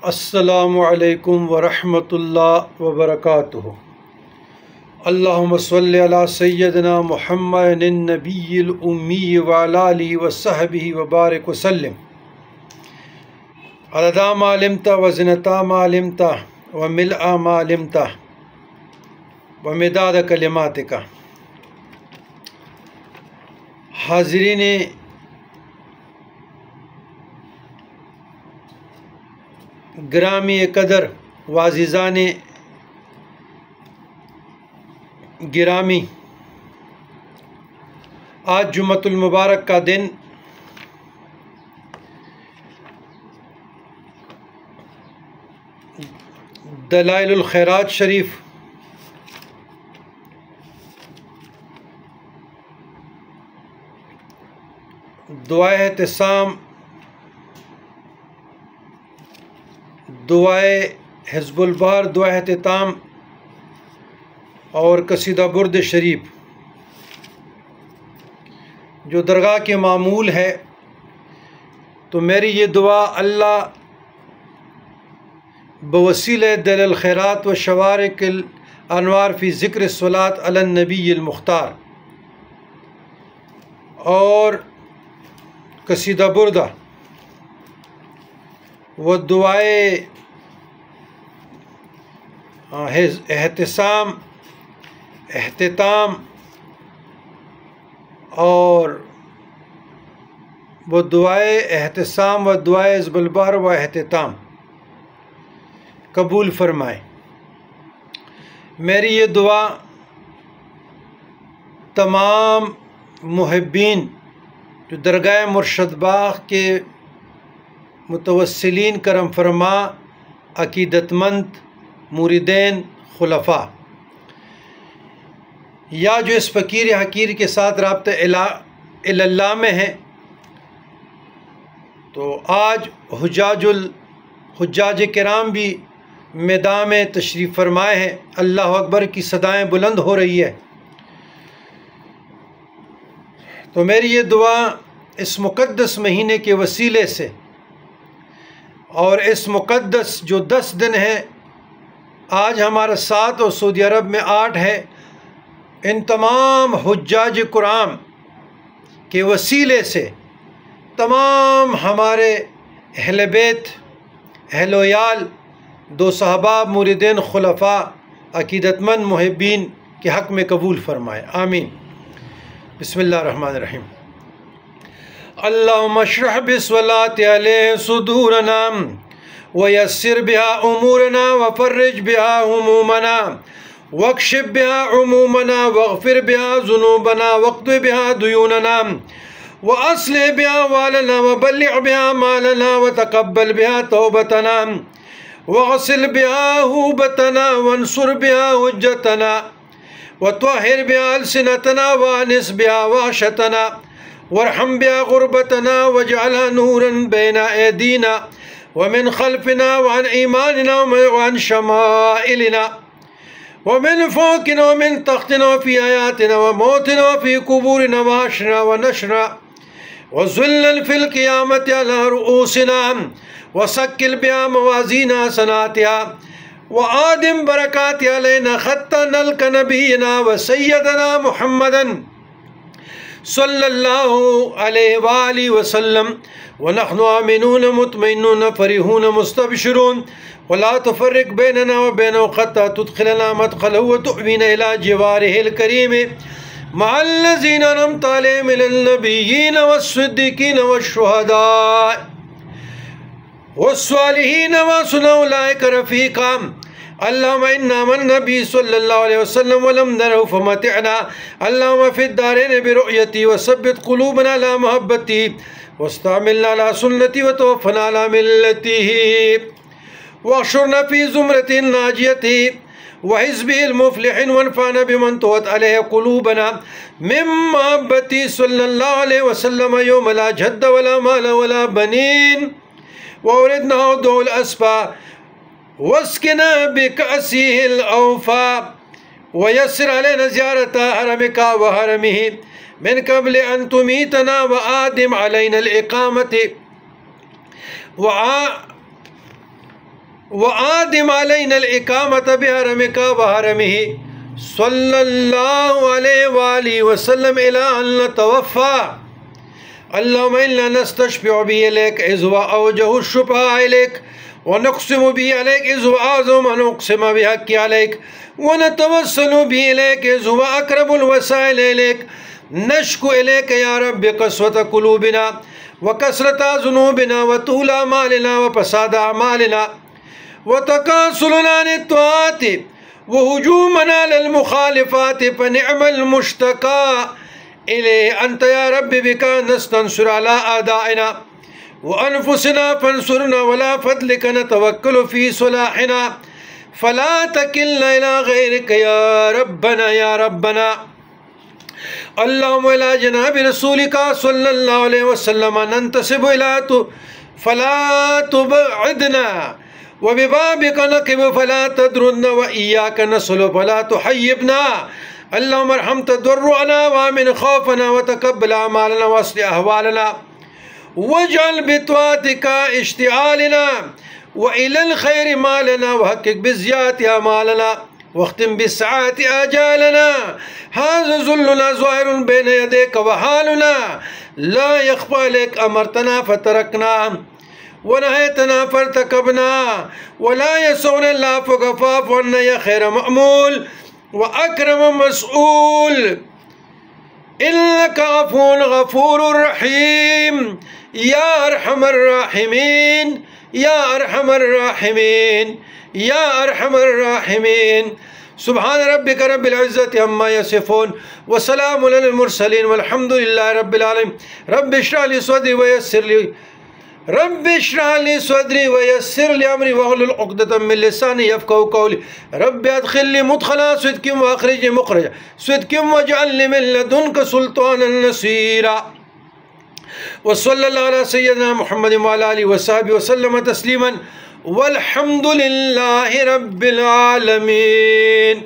अस्सलामु अलैकुम वरहमतुल्लाहि वबरकातुहू। अल्लाहुम्मा सल्लि अला सय्यदिना मुहम्मदिन नबिय्यिल उम्मी व अला आलिहि व सहबिहि व बारिक वसल्लिम। अददा मा अलिमता व ज़िनता मा अलिमता व मिलअ मा अलिमता व मिदाद कलिमातिका। हाज़रीन ग्रामी कदर वाजिज़ान गिरामी, आज जुम्मतुल मुबारक का दिन दलाइलुल खैरात शरीफ दुआए एहतिसाम, दुआए हिज़्बुल बहर, दुआ एहतिताम और कसीदा बुर्द शरीफ जो दरगाह के मामूल है। तो मेरी ये दुआ अल्लाह बवसीले दलाइल खैरात व शवारिकिल अनवार फ़ी ज़िक्र सलात अलन नबीय्यिल मुख्तार और कसीदा बुर्दा व दुआए एहतिसाम, एहतिताम और वो दुआए एहतिसाम व दुआए हिज़्बुल बहर व एहतिताम कबूल फरमाए। मेरी ये दुआ तमाम मुहिब्बीन जो दरगाह मुर्शद बाग़ के मुतवस्सिलीन करम फरमा, अक़ीदतमंद मुरीदैन, खुलफ़ा या जो इस फ़कीर हकीर के साथ राब्ता इल्लाह में हैं, तो आज हुज्जाज किराम भी मैदान में तशरीफ़ फरमाए हैं। अल्लाह अकबर की सदाएँ बुलंद हो रही है। तो मेरी ये दुआ इस मुक़द्दस महीने के वसीले से और इस मुक़द्दस जो 10 दिन है, आज हमारा 7 और सऊदी अरब में 8 है, इन तमाम हुज्जाज कुराम के वसीले से तमाम हमारे अहले बैत, अहलोयाल, दो सहाबा, मुरीदैन, खुलफ़ा, अक़ीदतमंद मुहिब्बीन के हक़ में कबूल फ़रमाए, आमीन। बिस्मिल्लाहिर्रहमानिर्रहीम। अल्लाहुम्मा अशरह बिस्सलाति अलैहि सुदूरना व यस्सिर बिहा उमूरना व फ़र्रिज बिहा हुमूमना वक्शिफ बिहा उमूमना वग़फ़िर बिहा ज़ुनूबना वक़्दि बिहा दुयूनना व अस्लिह बिहा वालना व बल्लिग़ बिहा मालना व तक़ब्बल बिहा तौबतना वग़सिल बिहा हुबतना वंसुर बिहा हुज्जतना व त्वहिर बिहा अलसिनतना व अनिस बिहा वहशतना वरहम बिहा ग़ुरबतना वजअलहा नूरन बैना ऐदीना व मिन ख़ल्फ़िना व अन ईमानिना व अन शमाइलिना व मिन फ़ौक़िना व मिन तख़्तिना व फ़ी हयातिना व मौतिना व फ़ी क़ुबूरिना व हश्रिना व नश्रिना व ज़ुल्लन फ़िल क़ियामति अला रुऊसिना व सक्किल बिहा मवाज़ीना हसनातिहा व आदिम बरकातिहा अलैना ख़त्ता नल्क़ा नबिय्यना व सय्यदना मुहम्मदन सल्लल्लाहु अलैहि व आलिहि वसल्लम व नहनु आमिनून मुतमइन्नून फ़रीहून मुस्तबशिरून व ला तुफ़र्रिक़ बैनना व बैनहु हत्ता तुदख़िलना मदख़लहु व तुअवीना इला जिवारिहिल करीम मअल्लज़ीना अनअमता अलैहिम मिनन नबिय्यीन वस्सिद्दीक़ीन वश्शुहदाअ वस्सालिहीन व हसुन उलाइका रफ़ीक़ा। अल्लाहुम्मा इन्ना आमन्ना बिही सल्लल्लाहु अलैहि वसल्लम व लम नरहु फमतिअना। अल्लाहुम्मा फ़िद दारैनि बिरुअयतिही व सब्बित क़ुलूबना अला महब्बतिही वस्तअमिलना अला सुन्नतिही व तवफ़्फ़ना अला मिल्लतिही वहशुरना फ़ी ज़ुमरतिन नाजियतिही व हिज़्बिहिल मुफ़्लिहीन वनफ़अना बिमन तवत अलैहि क़ुलूबना मिन महब्बतिही सल्लल्लाहु अलैहि वसल्लम यौम ला जद्द वला माल वला बनीन व औरदना दुल अस्फ़ा वस्किना बिकअसिहिल औफ़ा व यस्सिर अलैना ज़ियारत हरमिका व हरमिही मिन क़ब्ल अन तुमीतना व आदिम अलैना अल इक़ामति व आदिम अलैनल इकामत बिहरमिका व हरमिही सल्लल्लाहु अलैहि वसल्लम इला अन नतवफ़ा अल्लाहुम्मा इन्ना नस्तशफ़िउ बिही इलैक इज़ हुवा अवजहु शुफ़ा इलैक व नक़्सिमु बिही इलैक इज़ हुवा अअज़मु मा नुक़सिमु बिहक़्क़ि अलैक व नतवस्सलु बिही इलैक इज़ हुवा अक़रबुल वसाइल इलैक नश्कु इलैक या रब्बि क़स्वत क़ुलूबिना व कसरत ज़ुनूबिना व तूल अमालिना व फ़साद अमालिना व तकासुलना अनित तआति व हुजूमना अलल मुखालिफ़ाति फ़निअमल मुश्तका इलैहि अंत या रब्बि बिका नस्तंसिरु अला अदाइना व अनफुसिना फंसुरना वला फ़ज़लिका नतवक्कलु फ़ी सलाहिना फ़ला तकिलना इला ग़ैरिका या रब्बना अल्लाहुम्मा इला जनाबि रसूलिका सल्लल्लाहु अलैहि वसल्लम नंतसिबु इला तु फ़ला तुबअदना व बिबाबिका नक़िबु फ़ला तदरुदना व इय्याका नसलु फ़ला तुहय्यिबना अल्लाहुम्मा अर्हम तदर्रुअना व आमिन खौफना व तक़ब्बल अमालना व अस्लिह अहवालना वजअल बित्वातिका इश्तिआलना व इलल खैरि मालना व हक़्क़िक़ बिज़्ज़ियाति अमालना वख्तिम बिस्साअति आजालना हाज़ा ज़ुल्लुना ज़ाहिरुन बैन यदैक व हालुना ला यख़फ़ा अलैक अमरतना फ़तरकना व नहयतना फ़र्तकबना व ला यसउना इल्ला फ़अफ़ु अन्ना या खैर मअमूल व अकरम मसऊल इन्नका अफ़ून गफ़ूरुर रहीम या अरहमर राहिमीन या अरहमर राहिमीन या अरहमर राहिमीन। सुब्हान रब्बिका रब्बिल इज़्ज़ति अम्मा यसिफ़ून व सलामुन अलल मुरसलीन वल्हम्दुलिल्लाहि रब्बिल आलमीन। रब्बि इश्रह ली सदरी व यस्सिर ली अमरी वहलुल उक़दतम मिन लिसानी यफ़क़हू क़ौली। रब्बि अदख़िलनी मुदख़ला सिद्क़िन व अख़रिजनी मुख़रज सिद्क़िन वजअलनी मिन लदुनका सुल्तानन नसीरा। व सल्लल्लाहु अला सय्यिदिना मुहम्मदिन व अला आलिहि व सहबिहि व सल्लम तस्लीमन वल्हम्दुलिल्लाहि रब्बिल आलमीन।